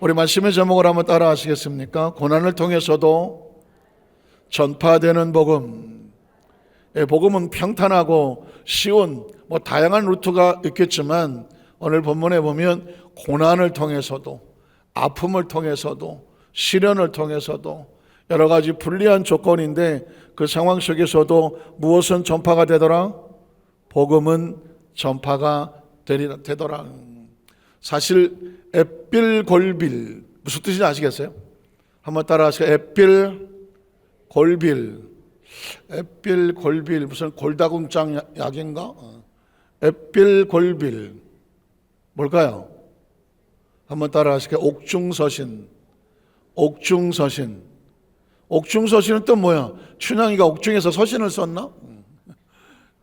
우리 말씀의 제목을 한번 따라 하시겠습니까? 고난을 통해서도 전파되는 복음. 복음은 평탄하고 쉬운 다양한 루트가 있겠지만 오늘 본문에 보면 고난을 통해서도, 아픔을 통해서도, 시련을 통해서도 여러 가지 불리한 조건인데 그 상황 속에서도 무엇은 전파가 되더라? 복음은 전파가 되더라. 사실 앳빌골빌 무슨 뜻인지 아시겠어요? 한번 따라 하세요. 앳빌골빌 무슨 골다공증 약인가? 앳빌골빌 뭘까요? 한번 따라 하실게요. 옥중서신. 옥중서신은 또 뭐야? 춘향이가 옥중에서 서신을 썼나?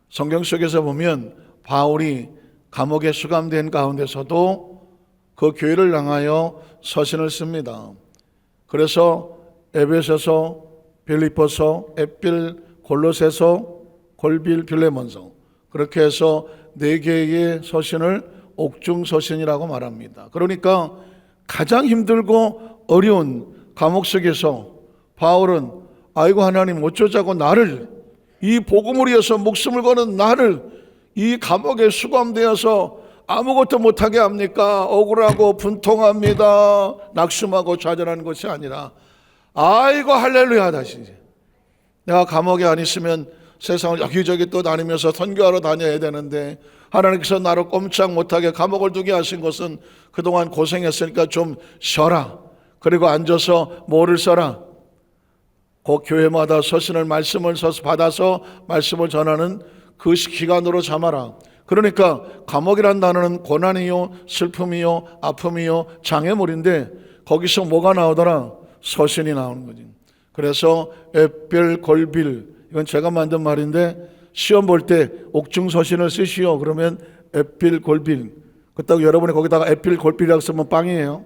성경 속에서 보면 바울이 감옥에 수감된 가운데서도 그 교회를 향하여 서신을 씁니다. 그래서 에베소서, 빌립보서, 앳빌, 골로새서, 골빌, 빌레몬서 그렇게 해서 4개의 서신을 옥중서신이라고 말합니다. 그러니까 가장 힘들고 어려운 감옥 속에서 바울은 아이고 하나님 어쩌자고 나를, 이 복음을 위해서 목숨을 거는 나를 이 감옥에 수감되어서 아무것도 못하게 합니까? 억울하고 분통합니다. 낙심하고 좌절하는 것이 아니라 아이고 할렐루야 다시 내가 감옥에 안 있으면 세상을 여기저기 또 다니면서 선교하러 다녀야 되는데 하나님께서 나를 꼼짝 못하게 감옥을 두게 하신 것은 그동안 고생했으니까 좀 쉬어라. 그리고 앉아서 뭐를 써라? 그 교회마다 서신을 말씀을 써서 받아서 말씀을 전하는 그 기간으로 삼아라. 그러니까 감옥이란 단어는 고난이요, 슬픔이요, 아픔이요, 장애물인데 거기서 뭐가 나오더라? 서신이 나오는 거지. 그래서 앳빌골빌 이건 제가 만든 말인데 시험 볼 때 옥중서신을 쓰시오 그러면 앳빌골빌 그렇다고 여러분이 거기다가 앳빌골빌이라고 쓰면 빵이에요.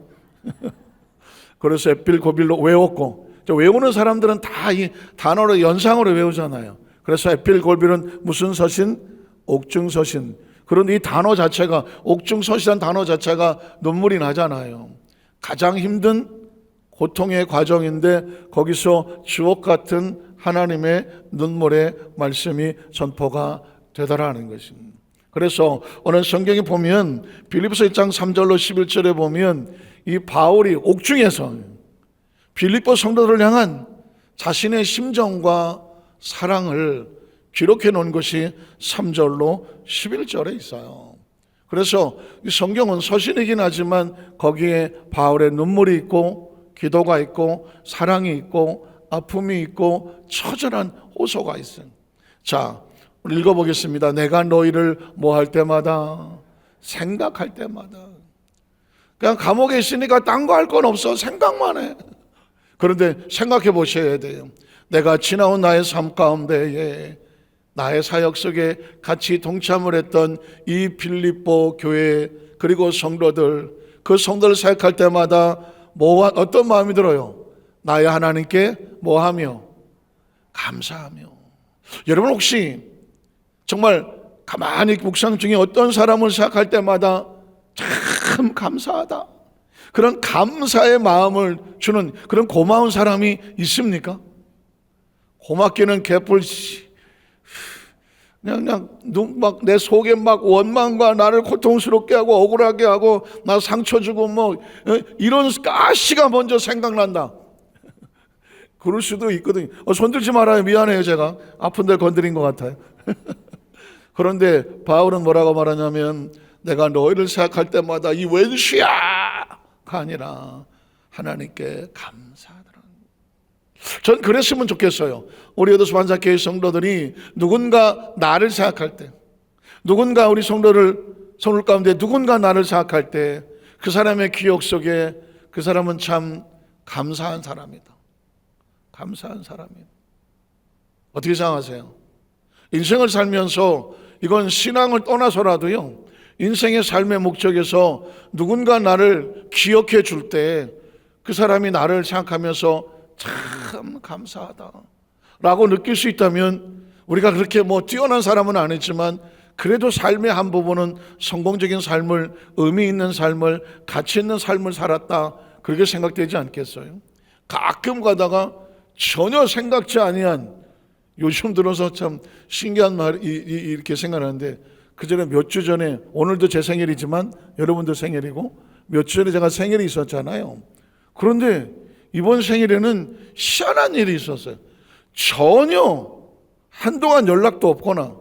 그래서 앳빌골빌로 외웠고 외우는 사람들은 다 이 단어로 연상으로 외우잖아요. 그래서 앳빌골빌은 무슨 서신? 옥중서신. 그런데 이 단어 자체가 옥중서신이라는 단어 자체가 눈물이 나잖아요. 가장 힘든 고통의 과정인데 거기서 주옥 같은 하나님의 눈물의 말씀이 전포가 되더라는 것입니다. 그래서 오늘 성경에 보면 빌립보서 1장 3절로 11절에 보면 이 바울이 옥중에서 빌립보 성도들을 향한 자신의 심정과 사랑을 기록해 놓은 것이 3절로 11절에 있어요. 그래서 이 성경은 서신이긴 하지만 거기에 바울의 눈물이 있고 기도가 있고 사랑이 있고 아픔이 있고 처절한 호소가 있어요. 자, 우리 읽어보겠습니다. 내가 너희를 뭐 할 때마다 생각할 때마다 그냥 감옥에 있으니까 딴 거 할 건 없어. 생각만 해. 그런데 생각해 보셔야 돼요. 내가 지나온 나의 삶 가운데에 나의 사역 속에 같이 동참을 했던 이 빌립보 교회 그리고 성도들 그 성도를 생각할 때마다 어떤 마음이 들어요? 나의 하나님께 뭐하며? 감사하며. 여러분 혹시 정말 가만히 묵상 중에 어떤 사람을 생각할 때마다 참 감사하다 그런 감사의 마음을 주는 그런 고마운 사람이 있습니까? 고맙기는 개뿔씨 그냥 내 속에 막 원망과 나를 고통스럽게 하고 억울하게 하고 나 상처 주고 이런 가시가 먼저 생각난다. 그럴 수도 있거든요. 손 들지 말아요. 미안해요. 제가 아픈 데 건드린 것 같아요. 그런데 바울은 뭐라고 말하냐면 내가 너희를 생각할 때마다 이 웬수야가 아니라 하나님께 감사하더라. 전 그랬으면 좋겠어요. 우리 여도수 반사교회 성도들이 누군가 나를 생각할 때 누군가 우리 성도들 가운데 누군가 나를 생각할 때 그 사람의 기억 속에 그 사람은 참 감사한 사람이다. 감사한 사람이다. 어떻게 생각하세요? 인생을 살면서 이건 신앙을 떠나서라도요 인생의 삶의 목적에서 누군가 나를 기억해 줄 때 그 사람이 나를 생각하면서 참 감사하다 라고 느낄 수 있다면 우리가 그렇게 뛰어난 사람은 아니지만 그래도 삶의 한 부분은 성공적인 삶을 의미 있는 삶을 가치 있는 삶을 살았다 그렇게 생각되지 않겠어요? 가끔 가다가 전혀 생각지 아니한, 요즘 들어서 참 신기한 말이 이렇게 생각하는데, 그 전에 몇 주 전에, 오늘도 제 생일이지만 여러분들 생일이고 몇 주 전에 제가 생일이 있었잖아요. 그런데 이번 생일에는 희한한 일이 있었어요. 전혀 한동안 연락도 없거나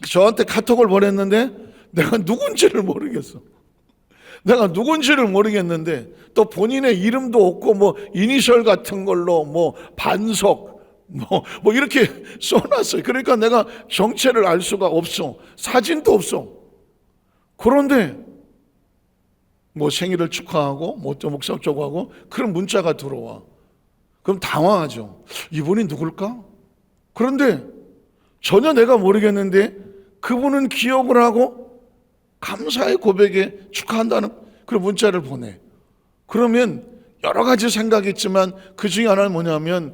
저한테 카톡을 보냈는데 내가 누군지를 모르겠어. 내가 누군지를 모르겠는데 또 본인의 이름도 없고 뭐 이니셜 같은 걸로 뭐 반석 뭐 이렇게 써놨어요. 그러니까 내가 정체를 알 수가 없어. 사진도 없어. 그런데 뭐 생일을 축하하고 뭐 또 목사 쪽하고 그런 문자가 들어와. 그럼 당황하죠. 이분이 누굴까? 그런데 전혀 내가 모르겠는데 그분은 기억을 하고 감사의 고백에 축하한다는 그런 문자를 보내. 그러면 여러 가지 생각이 있지만 그 중에 하나는 뭐냐면,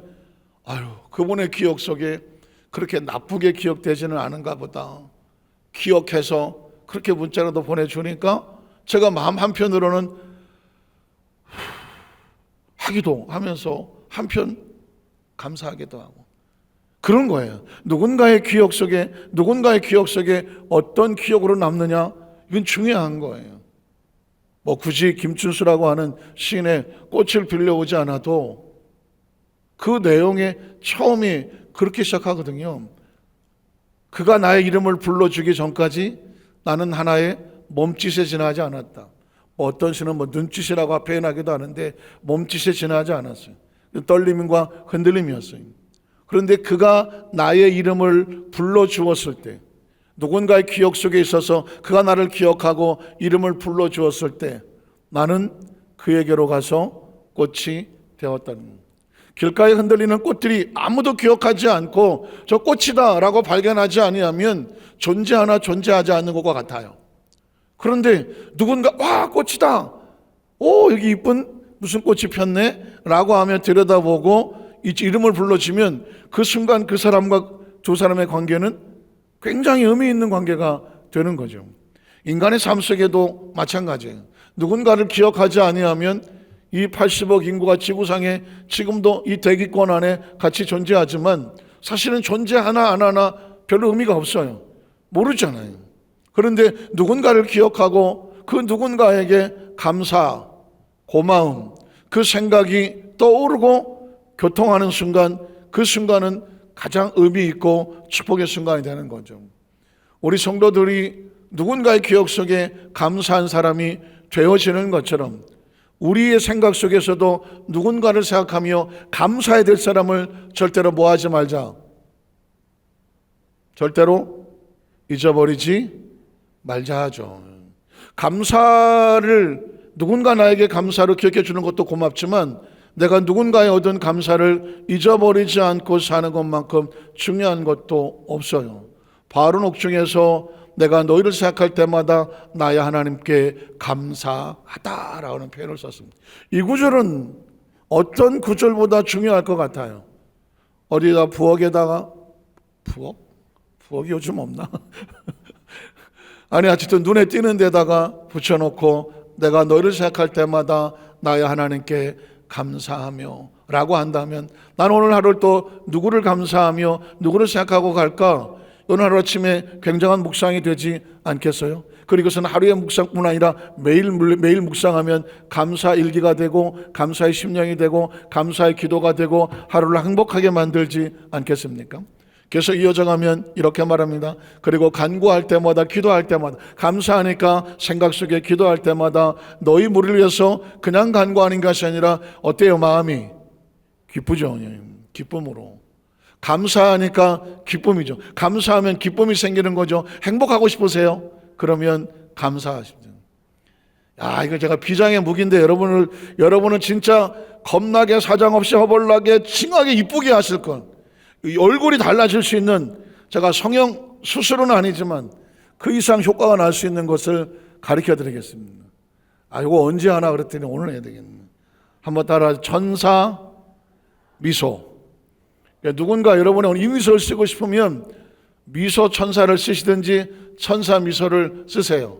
그분의 기억 속에 그렇게 나쁘게 기억되지는 않은가 보다. 기억해서 그렇게 문자라도 보내주니까 제가 마음 한편으로는 하기도 하면서 한편 감사하기도 하고 그런 거예요. 누군가의 기억 속에 어떤 기억으로 남느냐, 이건 중요한 거예요. 뭐 굳이 김춘수라고 하는 시인의 꽃을 빌려오지 않아도 그 내용의 처음이 그렇게 시작하거든요. 그가 나의 이름을 불러주기 전까지 나는 하나의 몸짓에 지나지 않았다. 뭐 어떤 시는 뭐 눈짓이라고 표현하기도 하는데 몸짓에 지나지 않았어요. 떨림과 흔들림이었어요. 그런데 그가 나의 이름을 불러주었을 때, 누군가의 기억 속에 있어서 그가 나를 기억하고 이름을 불러주었을 때 나는 그에게로 가서 꽃이 되었다는 거예요. 길가에 흔들리는 꽃들이 아무도 기억하지 않고 저 꽃이다 라고 발견하지 아니하면 존재하나 존재하지 않는 것과 같아요. 그런데 누군가 와 꽃이다, 오 여기 이쁜 무슨 꽃이 폈네 라고 하며 들여다보고 이 이름을 불러주면 그 순간 그 사람과 두 사람의 관계는 굉장히 의미 있는 관계가 되는 거죠. 인간의 삶 속에도 마찬가지예요. 누군가를 기억하지 아니하면 이 80억 인구가 지구상에 지금도 이 대기권 안에 같이 존재하지만 사실은 존재하나 안 하나 별로 의미가 없어요. 모르잖아요. 그런데 누군가를 기억하고 그 누군가에게 감사, 고마움, 그 생각이 떠오르고 교통하는 순간, 그 순간은 가장 의미 있고 축복의 순간이 되는 거죠. 우리 성도들이 누군가의 기억 속에 감사한 사람이 되어지는 것처럼 우리의 생각 속에서도 누군가를 생각하며 감사해야 될 사람을 절대로 뭐하지 말자. 절대로 잊어버리지 말자 하죠. 감사를, 누군가 나에게 감사로 기억해 주는 것도 고맙지만 내가 누군가의 얻은 감사를 잊어버리지 않고 사는 것만큼 중요한 것도 없어요. 바울은 옥중에서 내가 너희를 생각할 때마다 나의 하나님께 감사하다라는 표현을 썼습니다. 이 구절은 어떤 구절보다 중요할 것 같아요. 어디다 부엌에다가, 부엌이 요즘 없나? 아니 어쨌든 눈에 띄는 데다가 붙여놓고 내가 너희를 생각할 때마다 나의 하나님께 감사하며 라고 한다면 난 오늘 하루를 또 누구를 감사하며 누구를 생각하고 갈까? 오늘 하루아침에 굉장한 묵상이 되지 않겠어요? 그리고서는 하루의 묵상뿐 아니라 매일 묵상하면 감사 일기가 되고 감사의 심령이 되고 감사의 기도가 되고 하루를 행복하게 만들지 않겠습니까? 그래서 이어져가면 이렇게 말합니다. 그리고 간구할 때마다 기도할 때마다 감사하니까 생각 속에 기도할 때마다 너희 무리를 위해서 그냥 간구하는 것이 아니라 어때요? 마음이 기쁘죠. 기쁨으로 감사하니까 기쁨이죠. 감사하면 기쁨이 생기는 거죠. 행복하고 싶으세요? 그러면 감사하십시오. 이거 제가 비장의 무기인데 여러분은 진짜 겁나게 사정없이 허벌나게 칭하게 이쁘게 하실 것, 얼굴이 달라질 수 있는, 제가 성형 수술은 아니지만 그 이상 효과가 날 수 있는 것을 가르쳐 드리겠습니다. 이거 언제 하나 그랬더니 오늘 해야 되겠네. 한번 따라 천사 미소. 누군가 여러분의 이 미소를 쓰고 싶으면 미소 천사를 쓰시든지 천사 미소를 쓰세요.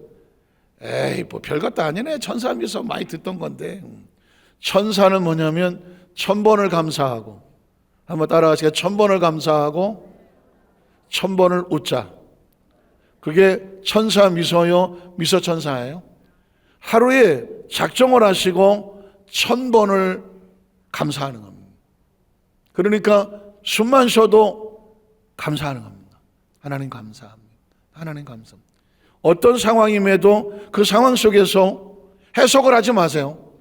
에이 뭐 별것도 아니네, 천사 미소 많이 듣던 건데. 천사는 뭐냐면 1000번을 감사하고, 한번 따라하시겠어요? 1000번을 감사하고 1000번을 웃자. 그게 천사 미소요, 미소 천사예요. 하루에 작정을 하시고 1000번을 감사하는 겁니다. 그러니까 숨만 쉬어도 감사하는 겁니다. 하나님 감사합니다. 하나님 감사합니다. 어떤 상황임에도 그 상황 속에서 해석을 하지 마세요.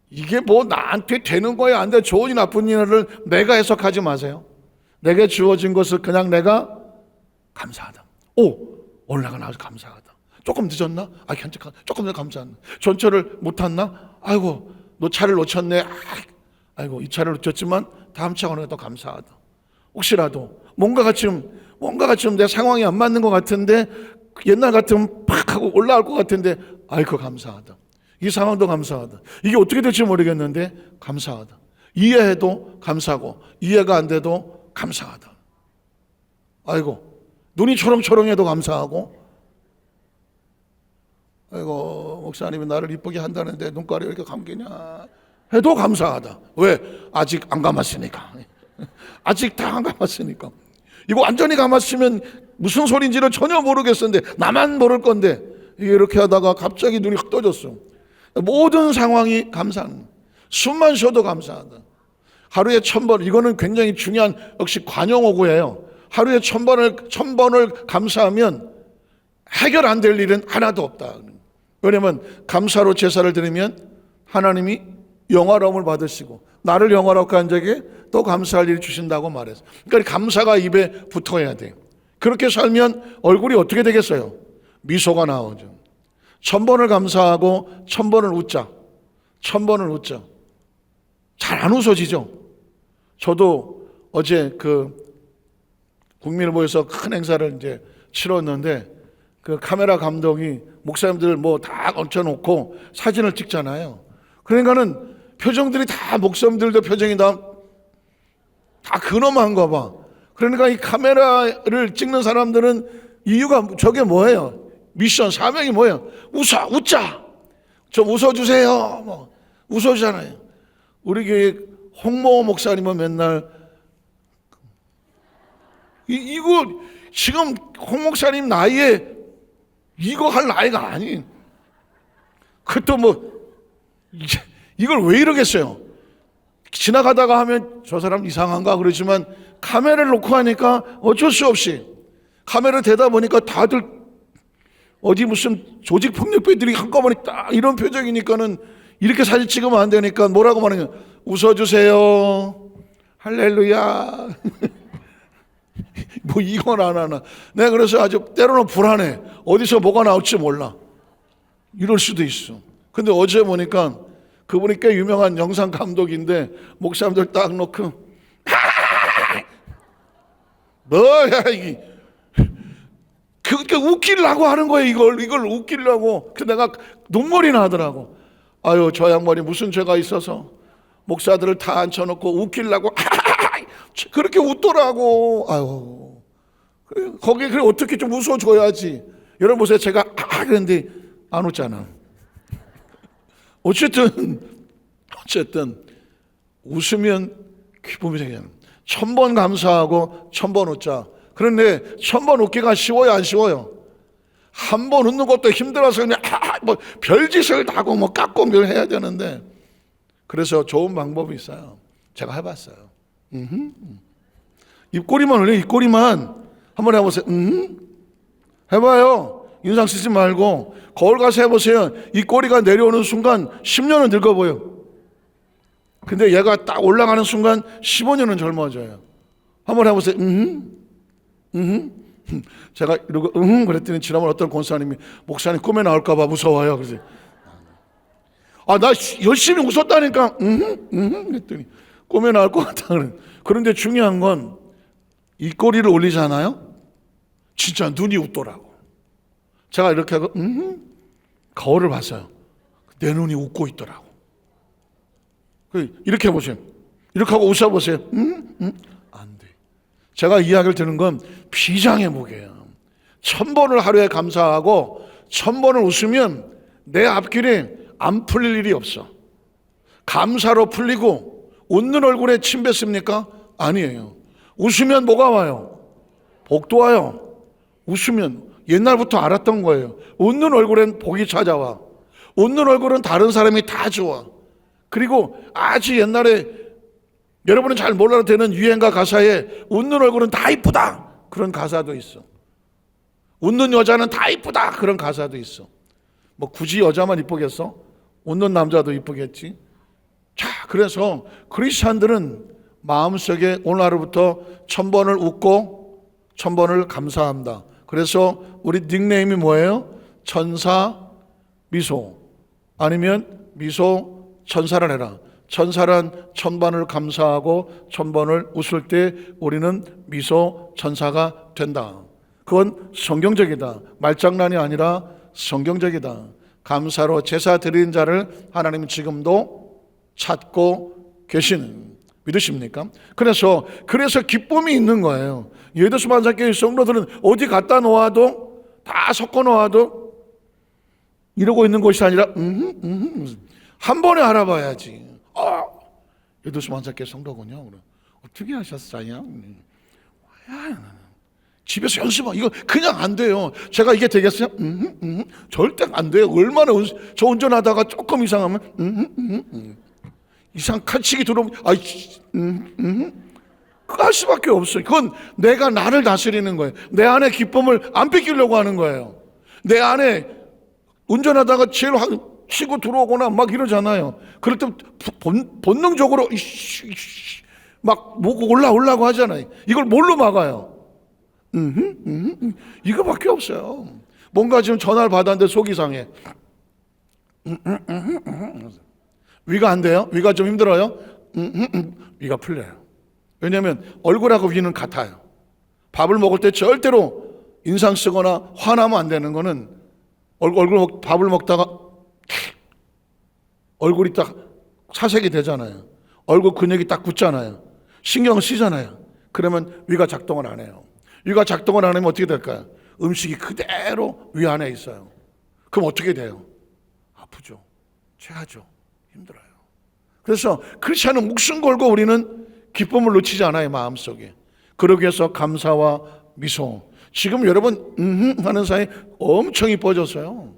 이게 뭐 나한테 되는 거야 안 돼, 좋으니 나쁜 일을 내가 해석하지 마세요. 내게 주어진 것을 그냥 내가 감사하다. 오, 올라가 나와서 감사하다. 조금 늦었나? 아, 괜찮다. 조금 더 감사하다. 전철을 못 탔나? 아이고, 너 차를 놓쳤네. 아이고, 이 차를 놓쳤지만 다음 차 오는 게 더 감사하다. 혹시라도 뭔가가 지금 내 상황이 안 맞는 것 같은데, 옛날 같으면 팍 하고 올라올 것 같은데, 아이고 감사하다. 이 상황도 감사하다. 이게 어떻게 될지 모르겠는데 감사하다. 이해해도 감사하고 이해가 안 돼도 감사하다. 아이고, 눈이 초롱초롱해도 감사하고, 아이고, 목사님이 나를 이쁘게 한다는데 눈깔이 왜 이렇게 감기냐 해도 감사하다. 왜? 아직 안 감았으니까. 아직 다 안 감았으니까. 이거 완전히 감았으면 무슨 소리인지를 전혀 모르겠었는데, 나만 모를 건데, 이렇게 하다가 갑자기 눈이 확 떠졌어. 모든 상황이 감사하는, 숨만 쉬어도 감사하다. 하루에 1000번, 이거는 굉장히 중요한 역시 관용어구예요. 하루에 1000번을 감사하면 해결 안 될 일은 하나도 없다. 왜냐면 감사로 제사를 드리면 하나님이 영화로움을 받으시고 나를 영화롭게 한 적에 또 감사할 일을 주신다고 말해서, 그러니까 감사가 입에 붙어야 돼요. 그렇게 살면 얼굴이 어떻게 되겠어요? 미소가 나오죠. 1000번을 감사하고 1000번을 웃자. 1000번을 웃자. 잘 안 웃어지죠? 저도 어제 국민을 모여서 큰 행사를 이제 치렀는데, 그 카메라 감독이 목사님들 뭐 다 얹혀놓고 사진을 찍잖아요. 그러니까는 표정들이 다, 목사님들도 표정이 다 근엄한가 봐. 그러니까 이 카메라를 찍는 사람들은 이유가 저게 뭐예요? 미션, 사명이 뭐예요? 웃자. 좀 웃어주세요. 뭐 웃어주잖아요. 우리 교회 홍모 목사님은 맨날 이거 지금 홍 목사님 나이에 이거 할 나이가 아닌. 그것도 뭐 이걸 왜 이러겠어요? 지나가다가 하면 저 사람 이상한가 그러지만 카메라를 놓고 하니까 어쩔 수 없이 카메라 대다 보니까 다들 어디 무슨 조직 폭력배들이 한꺼번에 딱 이런 표정이니까는 이렇게 사진 찍으면 안 되니까 뭐라고 말하냐? 웃어주세요. 할렐루야. 뭐 이건 안 하나. 내가 그래서 아주 때로는 불안해. 어디서 뭐가 나올지 몰라. 이럴 수도 있어. 근데 어제 보니까 그분이 꽤 유명한 영상 감독인데 목사님들 딱 놓고 뭐야 이게, 그렇게 웃기려고 하는 거예요. 이걸 웃기려고. 그래서 내가 눈물이 나더라고. 아유, 저 양반이 무슨 죄가 있어서 목사들을 다 앉혀놓고 웃기려고 그렇게 웃더라고. 아유, 거기 그래 어떻게 좀 웃어줘야지. 여러분 보세요. 제가 그런데 안 웃잖아. 어쨌든 웃으면 기쁨이 생겨요. 1000번 감사하고 1000번 웃자. 그런데 1000번 웃기가 쉬워요, 안 쉬워요? 한 번 웃는 것도 힘들어서 그냥 뭐 별짓을 다 하고 뭐 깎고 뭘 해야 되는데, 그래서 좋은 방법이 있어요. 제가 해봤어요. 입꼬리만 올려. 입꼬리만 한번 해보세요. 해봐요. 인상 쓰지 말고 거울 가서 해보세요. 이 꼬리가 내려오는 순간 10년은 늙어 보여. 근데 얘가 딱 올라가는 순간 15년은 젊어져요. 한번 해보세요. 제가 이러고 그랬더니 지난번 어떤 권사님이 목사님 꿈에 나올까봐 무서워요. 그래서 나 열심히 웃었다니까. 그랬더니 꿈에 나올 것 같다. 그런데 중요한 건 이 꼬리를 올리잖아요. 진짜 눈이 웃더라고. 제가 이렇게 하고 거울을 봤어요. 내 눈이 웃고 있더라고. 이렇게 해보세요. 이렇게 하고 웃어보세요. 안 돼. 제가 이야기를 드는 건 비장의 무게예요. 1000번을 하루에 감사하고 1000번을 웃으면 내 앞길에 안 풀릴 일이 없어. 감사로 풀리고 웃는 얼굴에 침 뱉습니까? 아니에요. 웃으면 뭐가 와요? 복도 와요. 웃으면 옛날부터 알았던 거예요. 웃는 얼굴엔 복이 찾아와. 웃는 얼굴은 다른 사람이 다 좋아. 그리고 아주 옛날에 여러분은 잘 몰라도 되는 유행가 가사에 웃는 얼굴은 다 이쁘다 그런 가사도 있어. 웃는 여자는 다 이쁘다 그런 가사도 있어. 뭐 굳이 여자만 이쁘겠어? 웃는 남자도 이쁘겠지. 자, 그래서 크리스찬들은 마음속에 오늘 하루부터 1000번을 웃고 1000번을 감사합니다. 그래서 우리 닉네임이 뭐예요? 천사 미소, 아니면 미소 천사를 해라. 천사란 1000번을 감사하고 1000번을 웃을 때 우리는 미소 천사가 된다. 그건 성경적이다. 말장난이 아니라 성경적이다. 감사로 제사 드리는 자를 하나님은 지금도 찾고 계시는, 믿으십니까? 그래서 기쁨이 있는 거예요. 예수님 만상교회 성도들은 어디 갖다 놓아도, 다 섞어 놓아도 이러고 있는 것이 아니라 한 번에 알아봐야지. 예수님 만상교회 성도군요. 어떻게 하셨어요? 집에서 연습하, 이거 그냥 안 돼요. 제가 이게 되겠어요? 절대 안 돼요. 얼마나 저 운전하다가 조금 이상하면 이상 칼치기 들어오면 할 수밖에 없어요. 그건 내가 나를 다스리는 거예요. 내 안에 기쁨을 안 뺏기려고 하는 거예요. 내 안에 운전하다가 제일 치고 들어오거나 막 이러잖아요. 그럴 때 본능적으로 막 올라오려고 하잖아요. 이걸 뭘로 막아요? 이거밖에 없어요. 뭔가 지금 전화를 받았는데 속이 상해. 위가 안 돼요? 위가 좀 힘들어요? 위가 풀려요. 왜냐하면 얼굴하고 위는 같아요. 밥을 먹을 때 절대로 인상 쓰거나 화나면 안 되는 거는 밥을 먹다가 얼굴이 딱 사색이 되잖아요. 얼굴 근육이 딱 굳잖아요. 신경을 쓰잖아요. 그러면 위가 작동을 안 해요. 위가 작동을 안 하면 어떻게 될까요? 음식이 그대로 위 안에 있어요. 그럼 어떻게 돼요? 아프죠. 체하죠. 힘들어요. 그래서 크리스찬은 목숨 걸고 우리는 기쁨을 놓치지 않아요. 마음속에. 그러기 위해서 감사와 미소. 지금 여러분 하는 사이 엄청 이뻐졌어요.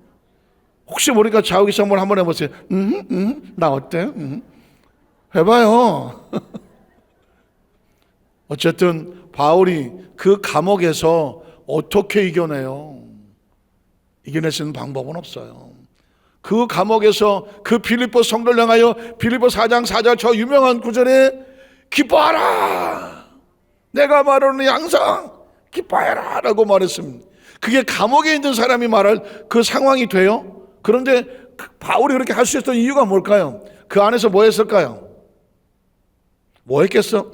혹시 모르니까 자우기상을 한번 해보세요. 나 어때? 해봐요. 어쨌든 바울이 그 감옥에서 어떻게 이겨내요? 이겨낼 수 있는 방법은 없어요. 그 감옥에서 그 빌립보 성도를 향하여 빌립보 4장 4절 저 유명한 구절에 기뻐하라, 내가 말하노니 항상 기뻐하라 라고 말했습니다. 그게 감옥에 있는 사람이 말할 그 상황이 돼요? 그런데 바울이 그렇게 할 수 있었던 이유가 뭘까요? 그 안에서 뭐 했을까요? 뭐 했겠어?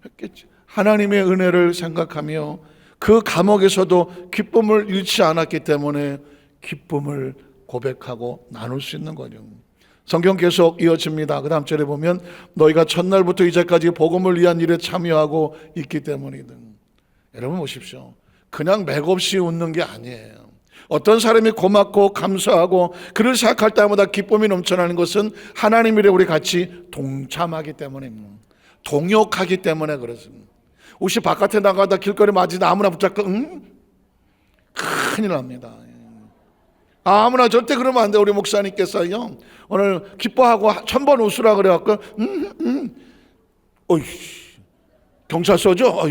했겠지. 하나님의 은혜를 생각하며 그 감옥에서도 기쁨을 잃지 않았기 때문에 기쁨을 고백하고 나눌 수 있는 거죠. 성경 계속 이어집니다. 그 다음 절에 보면 너희가 첫날부터 이제까지 복음을 위한 일에 참여하고 있기 때문이든. 여러분 보십시오. 그냥 맥없이 웃는 게 아니에요. 어떤 사람이 고맙고 감사하고 그를 생각할 때마다 기쁨이 넘쳐나는 것은 하나님 일에 우리 같이 동참하기 때문입니다. 동역하기 때문에 그렇습니다. 혹시 바깥에 나가다 길거리 맞으다 아무나 붙잡고 큰일 납니다. 아무나 절대 그러면 안 돼. 우리 목사님께서요 오늘 기뻐하고 1000번 웃으라 그래갖고 경찰서죠?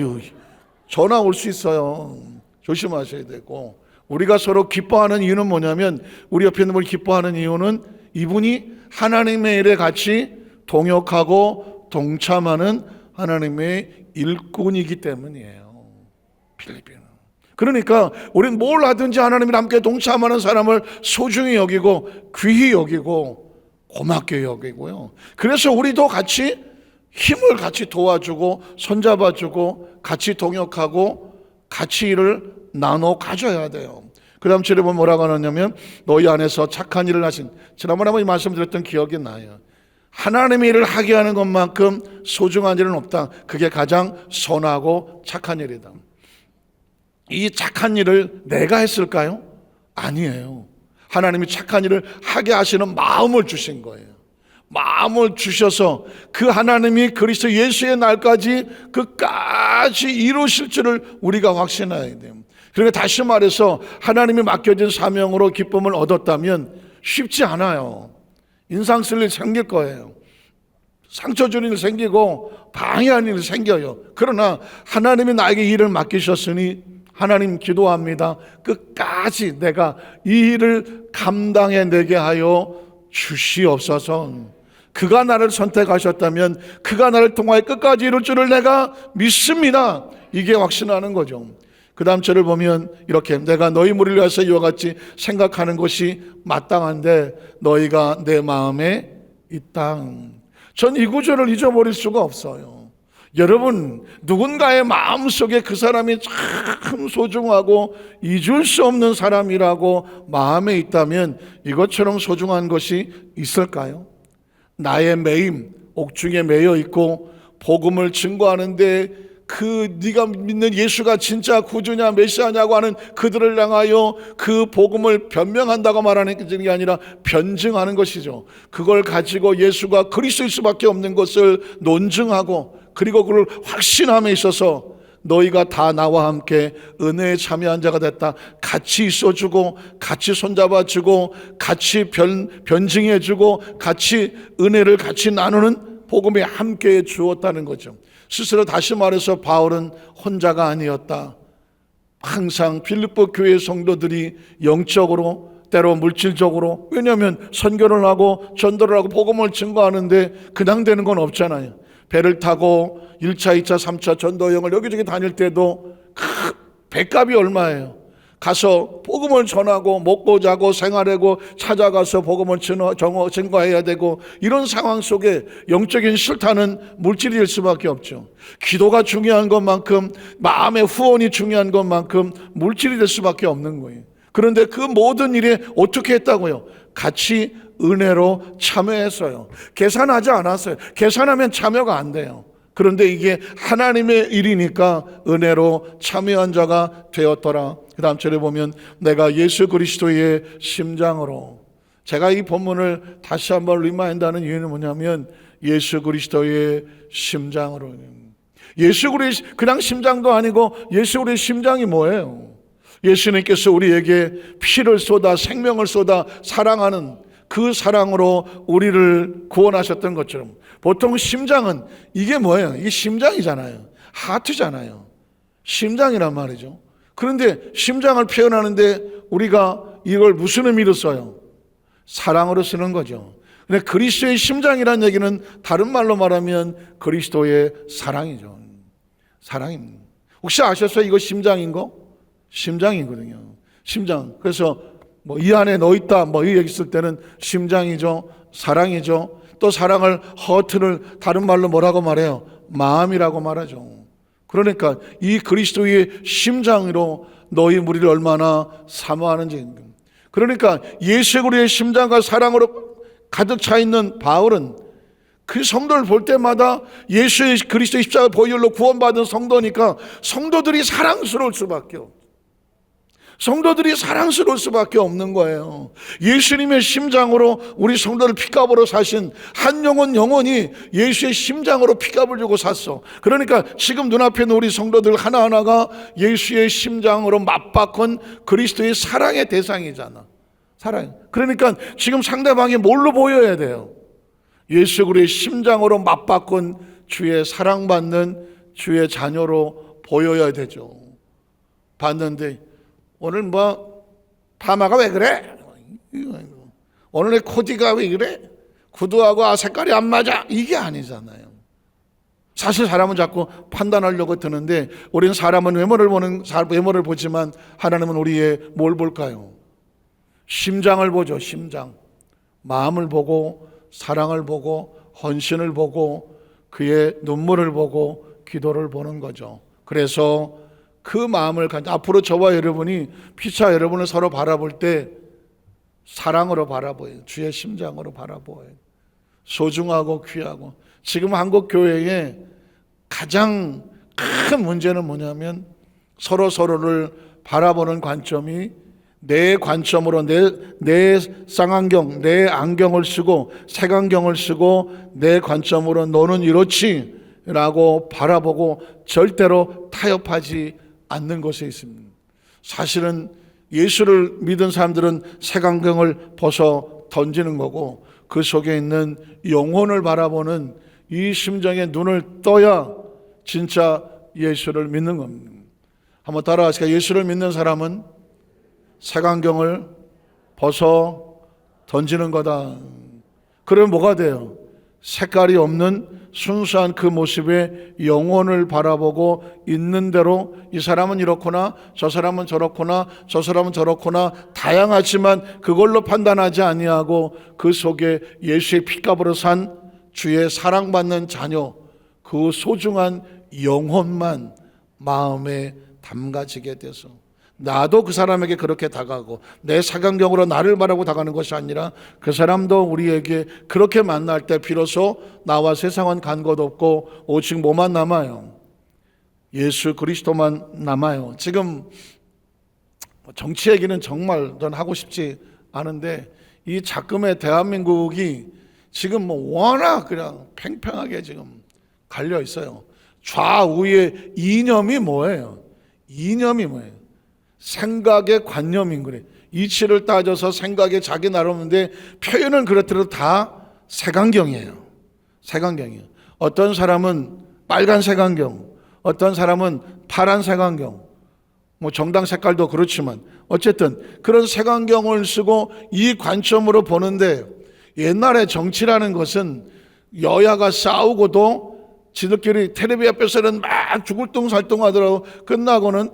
전화 올 수 있어요. 조심하셔야 되고, 우리가 서로 기뻐하는 이유는 뭐냐면, 우리 옆에 있는 분이 기뻐하는 이유는 이분이 하나님의 일에 같이 동역하고 동참하는 하나님의 일꾼이기 때문이에요. 필리핀은. 그러니까 우리는 뭘 하든지 하나님이랑 함께 동참하는 사람을 소중히 여기고 귀히 여기고 고맙게 여기고요. 그래서 우리도 같이 힘을 같이 도와주고 손잡아주고 같이 동역하고 같이 일을 나눠 가져야 돼요. 그 다음 절에 보면 뭐라고 하냐면 너희 안에서 착한 일을 하신, 지난번에 한번 말씀드렸던 기억이 나요. 하나님의 일을 하게 하는 것만큼 소중한 일은 없다. 그게 가장 선하고 착한 일이다. 이 착한 일을 내가 했을까요? 아니에요. 하나님이 착한 일을 하게 하시는 마음을 주신 거예요. 마음을 주셔서 그 하나님이 그리스도 예수의 날까지 끝까지 이루실 줄을 우리가 확신해야 돼요. 그러니까 다시 말해서 하나님이 맡겨진 사명으로 기쁨을 얻었다면 쉽지 않아요. 인상 쓸 일 생길 거예요. 상처 주는 일 생기고 방해하는 일 생겨요. 그러나 하나님이 나에게 일을 맡기셨으니 하나님 기도합니다. 끝까지 내가 이 일을 감당해내게 하여 주시옵소서. 그가 나를 선택하셨다면 그가 나를 통하여 끝까지 이룰 줄을 내가 믿습니다. 이게 확신하는 거죠. 그 다음 절을 보면 이렇게 내가 너희 무리를 위해서 이와 같이 생각하는 것이 마땅한데 너희가 내 마음에 있다. 전 이 구절을 잊어버릴 수가 없어요. 여러분, 누군가의 마음속에 그 사람이 참 소중하고 잊을 수 없는 사람이라고 마음에 있다면 이것처럼 소중한 것이 있을까요? 나의 매임, 옥중에 매여 있고 복음을 증거하는데 그 네가 믿는 예수가 진짜 구주냐 메시아냐고 하는 그들을 향하여 그 복음을 변명한다고 말하는 게 아니라 변증하는 것이죠. 그걸 가지고 예수가 그리스도일 수밖에 없는 것을 논증하고 그리고 그걸 확신함에 있어서 너희가 다 나와 함께 은혜에 참여한 자가 됐다. 같이 있어주고 같이 손잡아주고 같이 변증해주고 같이 은혜를 같이 나누는 복음에 함께 주었다는 거죠. 스스로 다시 말해서 바울은 혼자가 아니었다. 항상 빌립보 교회 성도들이 영적으로 때로 물질적으로, 왜냐하면 선교를 하고 전도를 하고 복음을 증거하는데 그냥 되는 건 없잖아요. 배를 타고 1차, 2차, 3차 전도여행을 여기저기 다닐 때도 배값이 얼마예요? 가서 복음을 전하고 먹고 자고 생활하고 찾아가서 복음을 증거해야 되고, 이런 상황 속에 영적인 실탄은 물질이 될 수밖에 없죠. 기도가 중요한 것만큼 마음의 후원이 중요한 것만큼 물질이 될 수밖에 없는 거예요. 그런데 그 모든 일에 어떻게 했다고요? 같이 은혜로 참여했어요. 계산하지 않았어요. 계산하면 참여가 안 돼요. 그런데 이게 하나님의 일이니까 은혜로 참여한 자가 되었더라. 그 다음 절에 보면 내가 예수 그리스도의 심장으로, 제가 이 본문을 다시 한번 리마인드하는 이유는 뭐냐면 예수 그리스도의 심장으로, 예수 그리스도 그냥 심장도 아니고 예수 그리스도의 심장이 뭐예요? 예수님께서 우리에게 피를 쏟아 생명을 쏟아 사랑하는 그 사랑으로 우리를 구원하셨던 것처럼, 보통 심장은 이게 뭐예요? 이게 심장이잖아요. 하트잖아요. 심장이란 말이죠. 그런데 심장을 표현하는데 우리가 이걸 무슨 의미로 써요? 사랑으로 쓰는 거죠. 근데 그리스도의 심장이란 얘기는 다른 말로 말하면 그리스도의 사랑이죠. 사랑입니다. 혹시 아셨어요? 이거 심장인 거? 심장이거든요. 심장. 그래서 뭐 이 안에 너 있다 뭐 이 얘기 쓸 때는 심장이죠. 사랑이죠. 또 사랑을 허트를 다른 말로 뭐라고 말해요? 마음이라고 말하죠. 그러니까 이 그리스도의 심장으로 너희 무리를 얼마나 사모하는지. 그러니까 예수 그리스도의 심장과 사랑으로 가득 차 있는 바울은 그 성도를 볼 때마다 예수의 그리스도의 십자가 보혈로 구원받은 성도니까 성도들이 사랑스러울 수밖에 없어요. 성도들이 사랑스러울 수밖에 없는 거예요. 예수님의 심장으로 우리 성도를 피값으로 사신 한 영혼이 예수의 심장으로 피값을 주고 샀어. 그러니까 지금 눈앞에 있는 우리 성도들 하나하나가 예수의 심장으로 맞바꾼 그리스도의 사랑의 대상이잖아. 사랑. 그러니까 지금 상대방이 뭘로 보여야 돼요? 예수 그리스도의 심장으로 맞바꾼 주의 사랑받는 주의 자녀로 보여야 되죠. 봤는데 오늘 뭐 파마가 왜 그래? 오늘 내 코디가 왜 그래? 구두하고 색깔이 안 맞아? 이게 아니잖아요. 사실 사람은 자꾸 판단하려고 드는데 우리는 사람은 외모를 보지만 하나님은 우리의 뭘 볼까요? 심장을 보죠. 심장. 마음을 보고 사랑을 보고 헌신을 보고 그의 눈물을 보고 기도를 보는 거죠. 그래서 그 마음을 가지고 앞으로 저와 여러분이 피차 여러분을 서로 바라볼 때 사랑으로 바라보여요. 주의 심장으로 바라보여요. 소중하고 귀하고. 지금 한국 교회의 가장 큰 문제는 뭐냐면 서로를 바라보는 관점이 내 관점으로 내 쌍안경, 내 안경을 쓰고 색안경을 쓰고 내 관점으로 너는 이렇지 라고 바라보고 절대로 타협하지 않는 것에 있습니다. 사실은 예수를 믿은 사람들은 색안경을 벗어 던지는 거고 그 속에 있는 영혼을 바라보는 이 심정에 눈을 떠야 진짜 예수를 믿는 겁니다. 한번 따라하시죠. 예수를 믿는 사람은 색안경을 벗어 던지는 거다. 그러면 뭐가 돼요? 색깔이 없는 순수한 그 모습에 영혼을 바라보고 있는 대로 이 사람은 이렇구나, 저 사람은 저렇구나, 저 사람은 저렇구나, 다양하지만 그걸로 판단하지 아니하고 그 속에 예수의 피값으로 산 주의 사랑받는 자녀, 그 소중한 영혼만 마음에 담가지게 돼서 나도 그 사람에게 그렇게 다가가고 내 색안경으로 나를 바라고 다가가는 것이 아니라 그 사람도 우리에게 그렇게 만날 때 비로소 나와 세상은 간 것 없고 오직 뭐만 남아요? 예수 그리스도만 남아요. 지금 정치 얘기는 정말 전 하고 싶지 않은데 이 작금의 대한민국이 지금 뭐 워낙 그냥 팽팽하게 지금 갈려 있어요. 좌우의 이념이 뭐예요? 이념이 뭐예요? 생각의 관념인 거래. 이치를 따져서 생각에 자기 나름인데 표현은 그렇더라도 다 색안경이에요. 색안경이에요. 어떤 사람은 빨간 색안경, 어떤 사람은 파란 색안경, 뭐 정당 색깔도 그렇지만 어쨌든 그런 색안경을 쓰고 이 관점으로 보는데 옛날에 정치라는 것은 여야가 싸우고도 지들끼리 텔레비 앞에서는 막 죽을 둥 살둥 하더라고. 끝나고는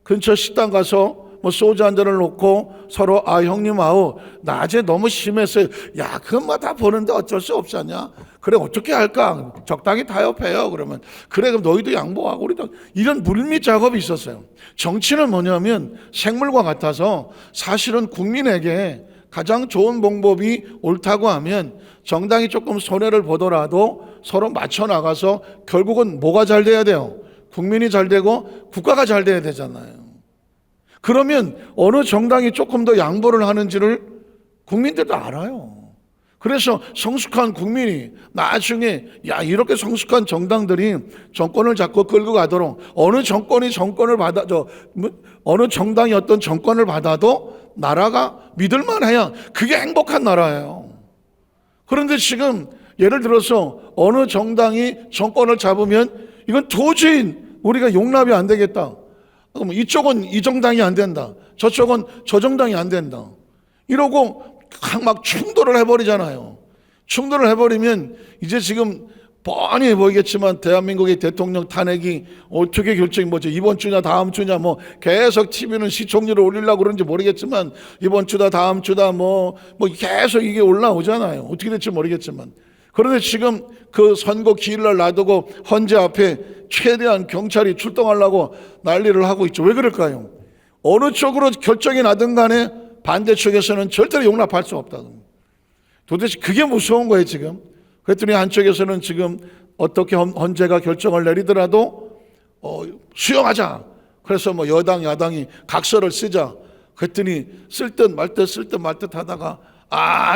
근처 식당 가서 뭐 소주 한 잔을 놓고 서로 형님 낮에 너무 심했어요. 야 그건 뭐 다 보는데 어쩔 수 없잖냐. 그래 어떻게 할까? 적당히 타협해요. 그러면 그래 그럼 너희도 양보하고 우리도 이런 물밑 작업이 있었어요. 정치는 뭐냐면 생물과 같아서 사실은 국민에게 가장 좋은 방법이 옳다고 하면 정당이 조금 손해를 보더라도 서로 맞춰 나가서 결국은 뭐가 잘 돼야 돼요? 국민이 잘 되고 국가가 잘 돼야 되잖아요. 그러면 어느 정당이 조금 더 양보를 하는지를 국민들도 알아요. 그래서 성숙한 국민이 나중에 이렇게 성숙한 정당들이 정권을 잡고 끌고 가도록 어느 정권이 정권을 어느 정당이 어떤 정권을 받아도 나라가 믿을만 해야 그게 행복한 나라예요. 그런데 지금 예를 들어서 어느 정당이 정권을 잡으면 이건 도저히 우리가 용납이 안 되겠다. 그럼 이쪽은 이 정당이 안 된다. 저쪽은 저 정당이 안 된다. 이러고 막 충돌을 해버리잖아요. 충돌을 해버리면 이제 지금 뻔히 보이겠지만 대한민국의 대통령 탄핵이 어떻게 결정이 뭐죠? 이번 주냐 다음 주냐 뭐 계속 TV는 시청률을 올리려고 그런지 모르겠지만 이번 주다 다음 주다 뭐 계속 이게 올라오잖아요. 어떻게 될지 모르겠지만 그런데 지금 그 선거 기일날 놔두고 헌재 앞에 최대한 경찰이 출동하려고 난리를 하고 있죠. 왜 그럴까요? 어느 쪽으로 결정이 나든 간에 반대쪽에서는 절대로 용납할 수 없다고. 도대체 그게 무서운 거예요 지금. 그랬더니 한쪽에서는 지금 어떻게 헌재가 결정을 내리더라도 수용하자. 그래서 뭐 여당 야당이 각서를 쓰자. 그랬더니 쓸 듯 말 듯 하다가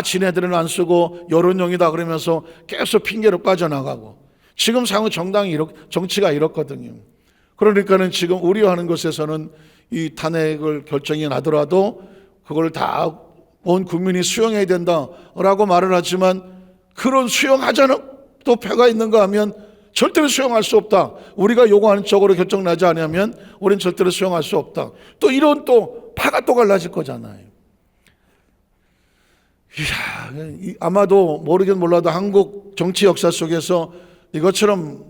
지네들은 안 쓰고 여론용이다 그러면서 계속 핑계로 빠져나가고 지금 상황 정치가 이렇거든요. 그러니까는 지금 우려하는 것에서는 이 탄핵을 결정이 나더라도 그걸 다 온 국민이 수용해야 된다라고 말을 하지만 그런 수용하자는 또 패가 있는가 하면 절대로 수용할 수 없다. 우리가 요구하는 쪽으로 결정나지 않으면 우리는 절대로 수용할 수 없다. 또 이런 또 파가 또 갈라질 거잖아요. 아마도 모르긴 몰라도 한국 정치 역사 속에서 이것처럼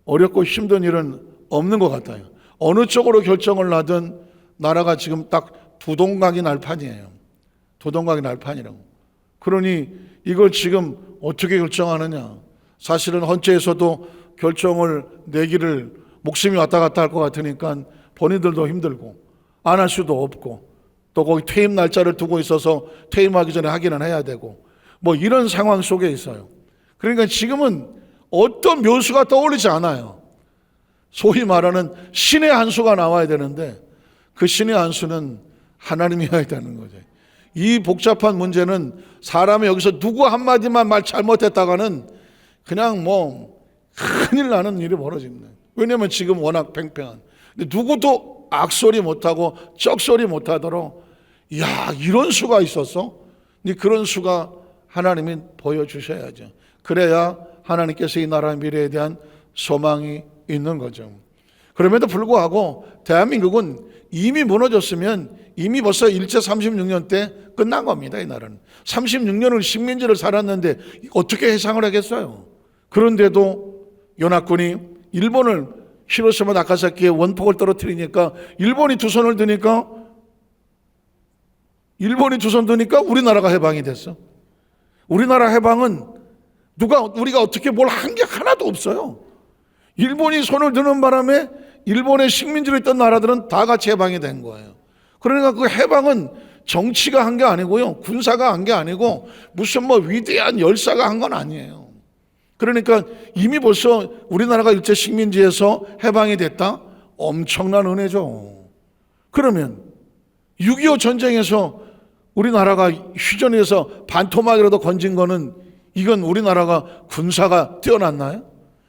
어렵고 힘든 일은 없는 것 같아요. 어느 쪽으로 결정을 나든 나라가 지금 딱 두동강이 날 판이에요. 두동강이 날 판이라고. 그러니 이걸 지금 어떻게 결정하느냐. 사실은 헌재에서도 결정을 내기를 목숨이 왔다 갔다 할 것 같으니까 본인들도 힘들고 안 할 수도 없고 또 거기 퇴임 날짜를 두고 있어서 퇴임하기 전에 확인을 해야 되고 뭐 이런 상황 속에 있어요. 그러니까 지금은 어떤 묘수가 떠오르지 않아요. 소위 말하는 신의 한 수가 나와야 되는데 그 신의 한 수는 하나님이어야 되는 거죠. 이 복잡한 문제는 사람이 여기서 누구 한마디만 말 잘못했다가는 그냥 뭐 큰일 나는 일이 벌어집니다. 왜냐하면 지금 워낙 팽팽한. 근데 누구도 악소리 못하고 쩍소리 못하도록 야 이런 수가 있었어? 근데 그런 수가 하나님이 보여주셔야죠. 그래야 하나님께서 이 나라의 미래에 대한 소망이 있는 거죠. 그럼에도 불구하고 대한민국은 이미 무너졌으면 이미 벌써 일제 36년 때 끝난 겁니다. 이 나라는 36년을 식민지를 살았는데 어떻게 해상을 하겠어요? 그런데도 연합군이 일본을 히로시마 나가사키에 원폭을 떨어뜨리니까 일본이 두 손을 드니까 우리나라가 해방이 됐어. 우리나라 해방은 우리가 어떻게 뭘 한 게 하나도 없어요. 일본이 손을 드는 바람에 일본의 식민지로 있던 나라들은 다 같이 해방이 된 거예요. 그러니까 그 해방은 정치가 한 게 아니고요, 군사가 한 게 아니고 무슨 뭐 위대한 열사가 한 건 아니에요. 그러니까 이미 벌써 우리나라가 일제 식민지에서 해방이 됐다? 엄청난 은혜죠. 그러면 6.25 전쟁에서 우리나라가 휴전에서 반토막이라도 건진 거는 이건 우리나라가 군사가 뛰어났나요?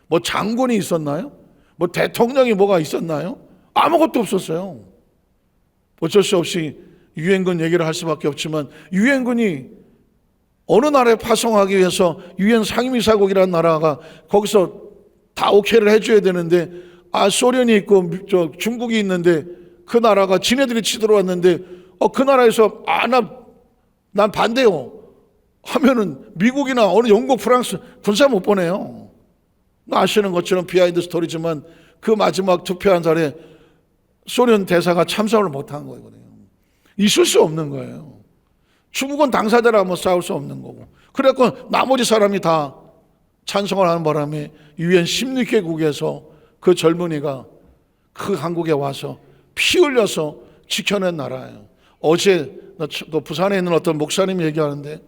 뭐 장군이 있었나요? 뭐 대통령이 뭐가 있었나요? 아무것도 없었어요. 어쩔 수 없이 유엔군 얘기를 할 수밖에 없지만 유엔군이 어느 나라에 파송하기 위해서 유엔 상임이사국이라는 나라가 거기서 다 오케이를 해줘야 되는데 소련이 있고 중국이 있는데 그 나라가 지네들이 치들어왔는데 그 나라에서 난 반대요 하면은 미국이나 어느 영국, 프랑스 군사 못 보내요. 아시는 것처럼 비하인드 스토리지만 그 마지막 투표한 자리에 소련 대사가 참석을 못한 거거든요. 있을 수 없는 거예요. 중국은 당사자라 싸울 수 없는 거고. 그래서 나머지 사람이 다 찬성을 하는 바람에 유엔 16개국에서 그 젊은이가 그 한국에 와서 피 흘려서 지켜낸 나라예요. 어제 그 부산에 있는 어떤 목사님이 얘기하는데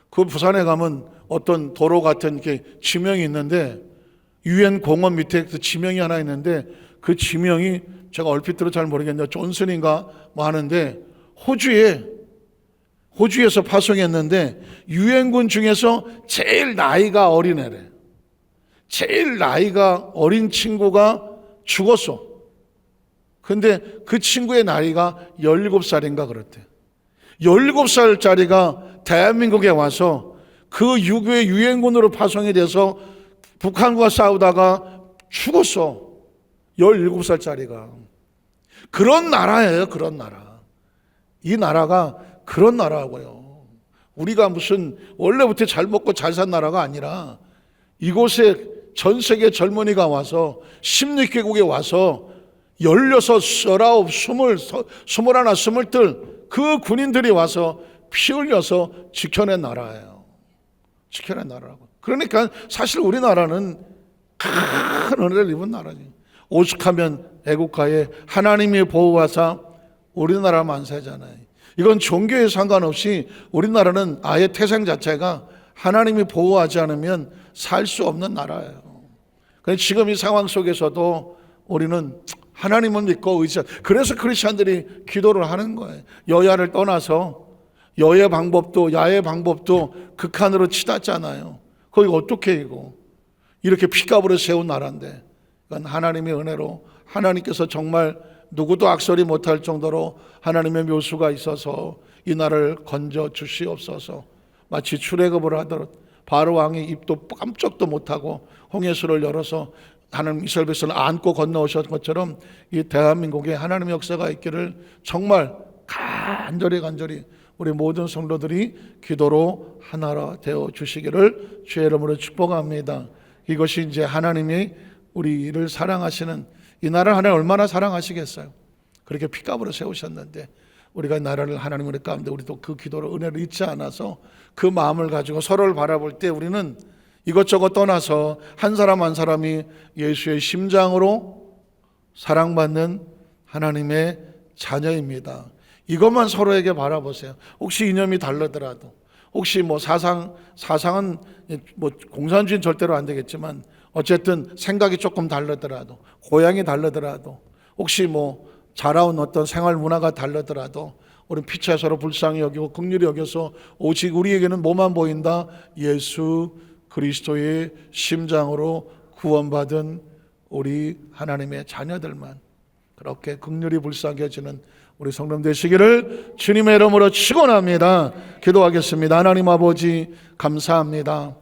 그 부산에 가면 어떤 도로 같은 게 지명이 있는데 유엔 공원 밑에 그 지명이 하나 있는데 그 지명이 제가 얼핏 들어 잘 모르겠는데 존슨인가 뭐 하는데 호주에서 파송했는데 유엔군 중에서 제일 나이가 어린 애래. 제일 나이가 어린 친구가 죽었어. 근데 그 친구의 나이가 17살인가 그렇대. 17살짜리가 대한민국에 와서 그 유교의 유엔군으로 파송이 돼서 북한과 싸우다가 죽었어. 17살짜리가. 그런 나라예요. 그런 나라. 이 나라가 그런 나라고요. 우리가 무슨 원래부터 잘 먹고 잘 산 나라가 아니라 이곳에 전 세계 젊은이가 와서 16개국에 와서 16, 19, 20, 21, 22 그 군인들이 와서 피 흘려서 지켜낸 나라예요. 지켜낸 나라라고. 그러니까 사실 우리나라는 큰 은혜를 입은 나라지. 오죽하면 애국가에 하나님이 보호하사 우리나라 만세잖아요. 이건 종교에 상관없이 우리나라는 아예 태생 자체가 하나님이 보호하지 않으면 살 수 없는 나라예요. 지금 이 상황 속에서도 우리는 하나님을 믿고 그래서 크리스찬들이 기도를 하는 거예요. 여야를 떠나서 여의 방법도 야의 방법도 극한으로 치닫잖아요. 거기 어떻게 이렇게 피값으로 세운 나라인데 이건 하나님의 은혜로 하나님께서 정말 누구도 악소리 못할 정도로 하나님의 묘수가 있어서 이 나라를 건져 주시옵소서. 마치 출애굽을 하듯 바로 왕이 입도 깜짝도 못하고 홍해수를 열어서 하나님 이스라엘 백성을 안고 건너오셨던 것처럼 이 대한민국에 하나님의 역사가 있기를 정말 간절히 우리 모든 성도들이 기도로 하나로 되어 주시기를 주의 이름으로 축복합니다. 이것이 이제 하나님이 우리를 사랑하시는 이 나라를 하나님 얼마나 사랑하시겠어요. 그렇게 피값으로 세우셨는데 우리가 나라를 하나님의 가운데 우리도 그 기도로 은혜를 잊지 않아서 그 마음을 가지고 서로를 바라볼 때 우리는 이것저것 떠나서 한 사람 한 사람이 예수의 심장으로 사랑받는 하나님의 자녀입니다. 이것만 서로에게 바라보세요. 혹시 이념이 다르더라도, 혹시 뭐 사상은 뭐 공산주의는 절대로 안 되겠지만 어쨌든 생각이 조금 다르더라도, 고향이 다르더라도, 혹시 뭐 자라온 어떤 생활 문화가 다르더라도 우리 피차 서로 불쌍히 여기고 긍휼히 여겨서 오직 우리에게는 뭐만 보인다? 예수 그리스도의 심장으로 구원받은 우리 하나님의 자녀들만 그렇게 긍휼히 불쌍히 여기는 우리 성도 되시기를 주님의 이름으로 축원합니다. 기도하겠습니다. 하나님 아버지 감사합니다.